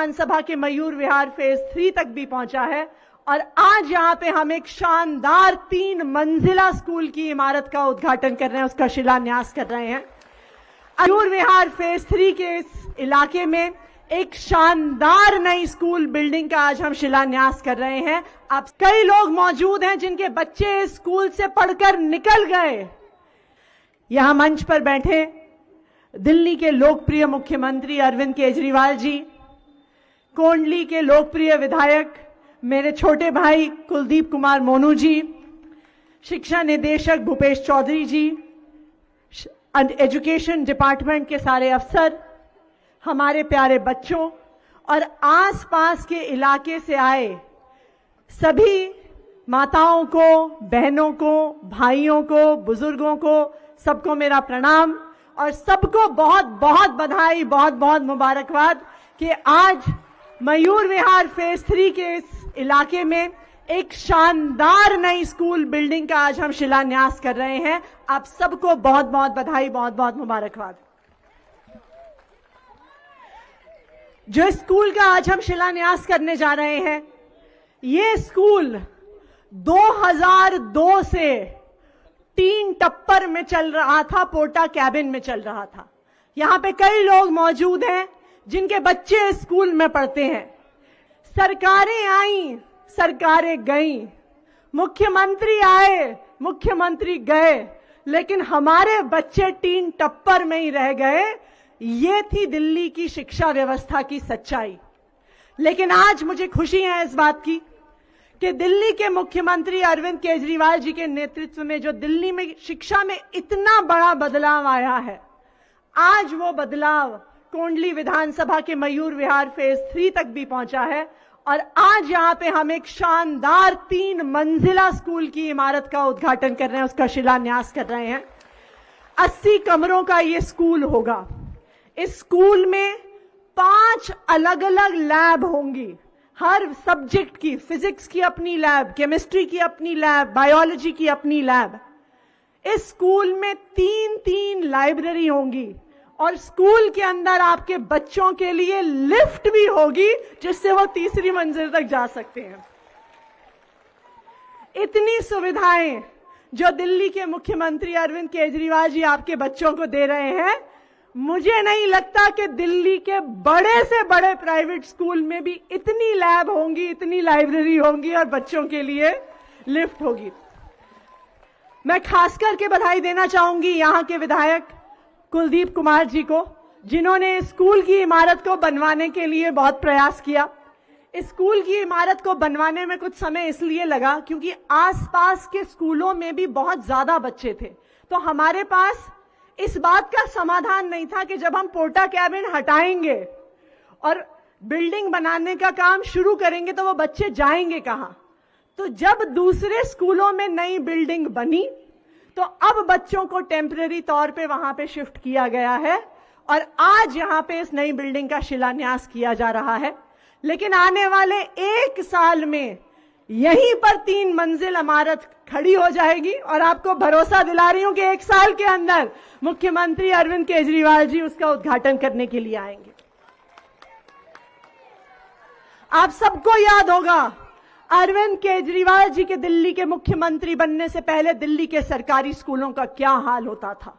विधानसभा के मयूर विहार फेज 3 तक भी पहुंचा है और आज यहां पे हम एक शानदार 3 मंजिला स्कूल की इमारत का उद्घाटन कर रहे हैं, उसका शिलान्यास कर रहे हैं। मयूर विहार फेज 3 के इस इलाके में एक शानदार नई स्कूल बिल्डिंग का आज हम शिलान्यास कर रहे हैं। अब कई लोग मौजूद हैं जिनके बच्चे स्कूल से पढ़कर निकल गए। यहां मंच पर बैठे दिल्ली के लोकप्रिय मुख्यमंत्री अरविंद केजरीवाल जी, कोंडली के लोकप्रिय विधायक मेरे छोटे भाई कुलदीप कुमार मोनू जी, शिक्षा निदेशक भूपेश चौधरी जी, एजुकेशन डिपार्टमेंट के सारे अफसर, हमारे प्यारे बच्चों और आसपास के इलाके से आए सभी माताओं को, बहनों को, भाइयों को, बुजुर्गों को, सबको मेरा प्रणाम और सबको बहुत बहुत बधाई, बहुत बहुत मुबारकबाद कि आज मयूर विहार फेज 3 के इस इलाके में एक शानदार नई स्कूल बिल्डिंग का आज हम शिलान्यास कर रहे हैं। आप सबको बहुत बहुत बधाई, बहुत बहुत मुबारकबाद। जो स्कूल का आज हम शिलान्यास करने जा रहे हैं, ये स्कूल 2002 से 3 टप्पर में चल रहा था, पोटा कैबिन में चल रहा था। यहां पे कई लोग मौजूद हैं जिनके बच्चे स्कूल में पढ़ते हैं। सरकारें आई, सरकारें गईं, मुख्यमंत्री आए, मुख्यमंत्री गए, लेकिन हमारे बच्चे 3 टप्पर में ही रह गए। ये थी दिल्ली की शिक्षा व्यवस्था की सच्चाई। लेकिन आज मुझे खुशी है इस बात की कि दिल्ली के मुख्यमंत्री अरविंद केजरीवाल जी के नेतृत्व में जो दिल्ली में शिक्षा में इतना बड़ा बदलाव आया है, आज वो बदलाव कोंडली विधानसभा के मयूर विहार फेज 3 तक भी पहुंचा है और आज यहां पे हम एक शानदार 3 मंजिला स्कूल की इमारत का उद्घाटन कर रहे हैं, उसका शिलान्यास कर रहे हैं। 80 कमरों का ये स्कूल होगा। इस स्कूल में 5 अलग अलग लैब होंगी, हर सब्जेक्ट की, फिजिक्स की अपनी लैब, केमिस्ट्री की अपनी लैब, बायोलॉजी की अपनी लैब। इस स्कूल में 3-3 लाइब्रेरी होंगी और स्कूल के अंदर आपके बच्चों के लिए लिफ्ट भी होगी जिससे वो 3री मंजिल तक जा सकते हैं। इतनी सुविधाएं जो दिल्ली के मुख्यमंत्री अरविंद केजरीवाल जी आपके बच्चों को दे रहे हैं, मुझे नहीं लगता कि दिल्ली के बड़े से बड़े प्राइवेट स्कूल में भी इतनी लैब होंगी, इतनी लाइब्रेरी होंगी और बच्चों के लिए लिफ्ट होगी। मैं खास करके बधाई देना चाहूंगी यहां के विधायक कुलदीप कुमार जी को, जिन्होंने स्कूल की इमारत को बनवाने के लिए बहुत प्रयास किया। इस स्कूल की इमारत को बनवाने में कुछ समय इसलिए लगा क्योंकि आसपास के स्कूलों में भी बहुत ज्यादा बच्चे थे, तो हमारे पास इस बात का समाधान नहीं था कि जब हम पोटा कैबिन हटाएंगे और बिल्डिंग बनाने का काम शुरू करेंगे तो वो बच्चे जाएंगे कहां। तो जब दूसरे स्कूलों में नई बिल्डिंग बनी तो अब बच्चों को टेम्परेरी तौर पे वहां पे शिफ्ट किया गया है और आज यहां पे इस नई बिल्डिंग का शिलान्यास किया जा रहा है। लेकिन आने वाले 1 साल में यहीं पर 3 मंजिल इमारत खड़ी हो जाएगी और आपको भरोसा दिला रही हूं कि 1 साल के अंदर मुख्यमंत्री अरविंद केजरीवाल जी उसका उद्घाटन करने के लिए आएंगे। आप सबको याद होगा अरविंद केजरीवाल जी के दिल्ली के मुख्यमंत्री बनने से पहले दिल्ली के सरकारी स्कूलों का क्या हाल होता था।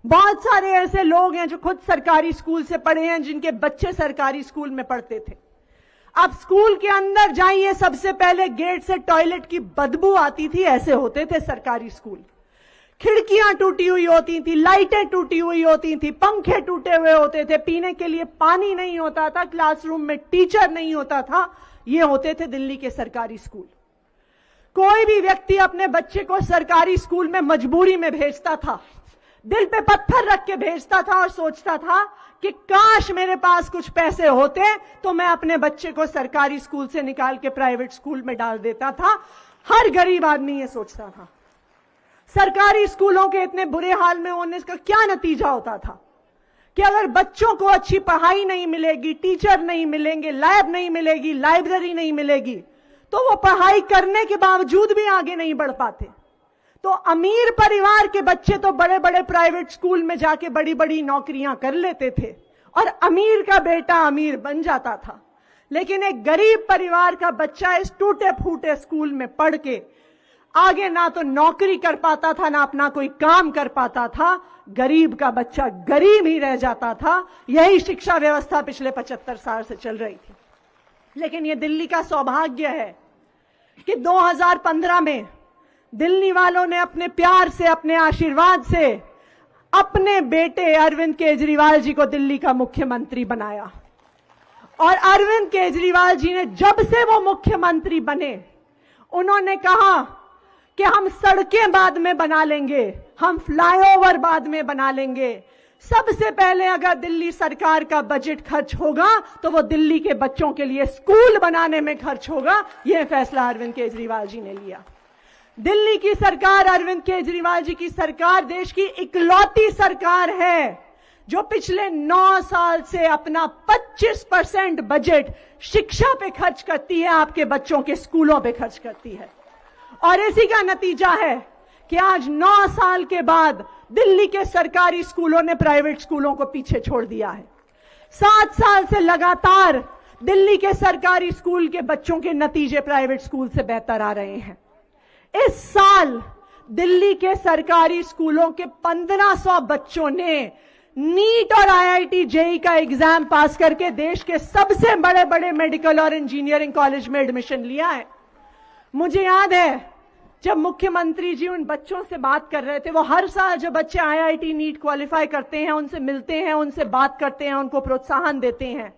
बहुत सारे ऐसे लोग हैं जो खुद सरकारी स्कूल से पढ़े हैं, जिनके बच्चे सरकारी स्कूल में पढ़ते थे। आप स्कूल के अंदर जाइए, सबसे पहले गेट से टॉयलेट की बदबू आती थी, ऐसे होते थे सरकारी स्कूल। खिड़कियां टूटी हुई होती थी, लाइटें टूटी हुई होती थी, पंखे टूटे हुए होते थे, पीने के लिए पानी नहीं होता था, क्लासरूम में टीचर नहीं होता था। ये होते थे दिल्ली के सरकारी स्कूल। कोई भी व्यक्ति अपने बच्चे को सरकारी स्कूल में मजबूरी में भेजता था, दिल पे पत्थर रख के भेजता था और सोचता था कि काश मेरे पास कुछ पैसे होते तो मैं अपने बच्चे को सरकारी स्कूल से निकाल के प्राइवेट स्कूल में डाल देता था। हर गरीब आदमी ये सोचता था। सरकारी स्कूलों के इतने बुरे हाल में होने का क्या नतीजा होता था कि अगर बच्चों को अच्छी पढ़ाई नहीं मिलेगी, टीचर नहीं मिलेंगे, लैब नहीं मिलेगी, लाइब्रेरी नहीं मिलेगी, तो वो पढ़ाई करने के बावजूद भी आगे नहीं बढ़ पाते। तो अमीर परिवार के बच्चे तो बड़े बड़े प्राइवेट स्कूल में जाके बड़ी बड़ी नौकरियां कर लेते थे और अमीर का बेटा अमीर बन जाता था। लेकिन एक गरीब परिवार का बच्चा इस टूटे फूटे स्कूल में पढ़ के आगे ना तो नौकरी कर पाता था, ना अपना कोई काम कर पाता था। गरीब का बच्चा गरीब ही रह जाता था। यही शिक्षा व्यवस्था पिछले 75 साल से चल रही थी। लेकिन यह दिल्ली का सौभाग्य है कि 2015 में दिल्ली वालों ने अपने प्यार से, अपने आशीर्वाद से अपने बेटे अरविंद केजरीवाल जी को दिल्ली का मुख्यमंत्री बनाया। और अरविंद केजरीवाल जी ने जब से वो मुख्यमंत्री बने, उन्होंने कहा कि हम सड़कें बाद में बना लेंगे, हम फ्लाईओवर बाद में बना लेंगे। सबसे पहले अगर दिल्ली सरकार का बजट खर्च होगा तो वो दिल्ली के बच्चों के लिए स्कूल बनाने में खर्च होगा। यह फैसला अरविंद केजरीवाल जी ने लिया। दिल्ली की सरकार, अरविंद केजरीवाल जी की सरकार देश की इकलौती सरकार है जो पिछले 9 साल से अपना 25% बजट शिक्षा पे खर्च करती है, आपके बच्चों के स्कूलों पे खर्च करती है। और इसी का नतीजा है कि आज 9 साल के बाद दिल्ली के सरकारी स्कूलों ने प्राइवेट स्कूलों को पीछे छोड़ दिया है। 7 साल से लगातार दिल्ली के सरकारी स्कूल के बच्चों के नतीजे प्राइवेट स्कूल से बेहतर आ रहे हैं। इस साल दिल्ली के सरकारी स्कूलों के 1500 बच्चों ने नीट और आईआईटी जेईई का एग्जाम पास करके देश के सबसे बड़े बड़े मेडिकल और इंजीनियरिंग कॉलेज में एडमिशन लिया है। मुझे याद है जब मुख्यमंत्री जी उन बच्चों से बात कर रहे थे, वो हर साल जो बच्चे आईआईटी नीट क्वालिफाई करते हैं उनसे मिलते हैं, उनसे बात करते हैं, उनको प्रोत्साहन देते हैं।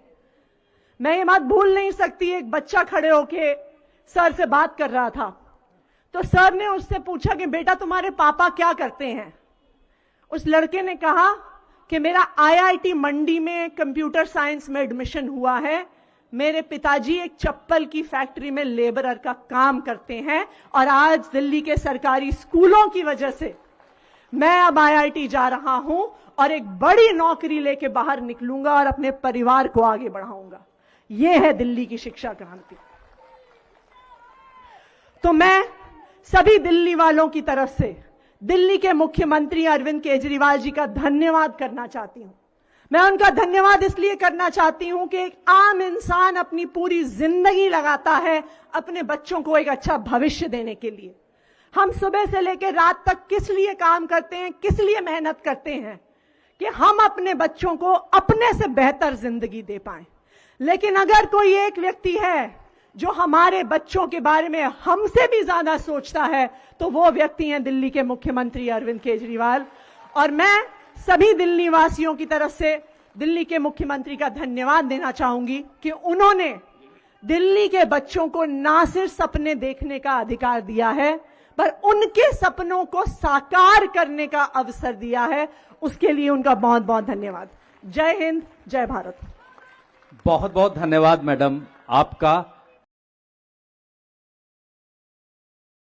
मैं ये बात भूल नहीं सकती, एक बच्चा खड़े होके सर से बात कर रहा था तो सर ने उससे पूछा कि बेटा तुम्हारे पापा क्या करते हैं। उस लड़के ने कहा कि मेरा आईआईटी मंडी में कंप्यूटर साइंस में एडमिशन हुआ है, मेरे पिताजी एक चप्पल की फैक्ट्री में लेबरर का काम करते हैं और आज दिल्ली के सरकारी स्कूलों की वजह से मैं अब आईआईटी जा रहा हूं और एक बड़ी नौकरी लेके बाहर निकलूंगा और अपने परिवार को आगे बढ़ाऊंगा। यह है दिल्ली की शिक्षा क्रांति। तो मैं सभी दिल्ली वालों की तरफ से दिल्ली के मुख्यमंत्री अरविंद केजरीवाल जी का धन्यवाद करना चाहती हूं। मैं उनका धन्यवाद इसलिए करना चाहती हूं कि एक आम इंसान अपनी पूरी जिंदगी लगाता है अपने बच्चों को एक अच्छा भविष्य देने के लिए। हम सुबह से लेकर रात तक किस लिए काम करते हैं, किस लिए मेहनत करते हैं कि हम अपने बच्चों को अपने से बेहतर जिंदगी दे पाएं। लेकिन अगर कोई एक व्यक्ति है जो हमारे बच्चों के बारे में हमसे भी ज्यादा सोचता है तो वो व्यक्ति हैं दिल्ली के मुख्यमंत्री अरविंद केजरीवाल। और मैं सभी दिल्ली वासियों की तरफ से दिल्ली के मुख्यमंत्री का धन्यवाद देना चाहूंगी कि उन्होंने दिल्ली के बच्चों को ना सिर्फ सपने देखने का अधिकार दिया है पर उनके सपनों को साकार करने का अवसर दिया है। उसके लिए उनका बहुत बहुत धन्यवाद। जय हिंद, जय भारत। बहुत बहुत धन्यवाद मैडम आपका।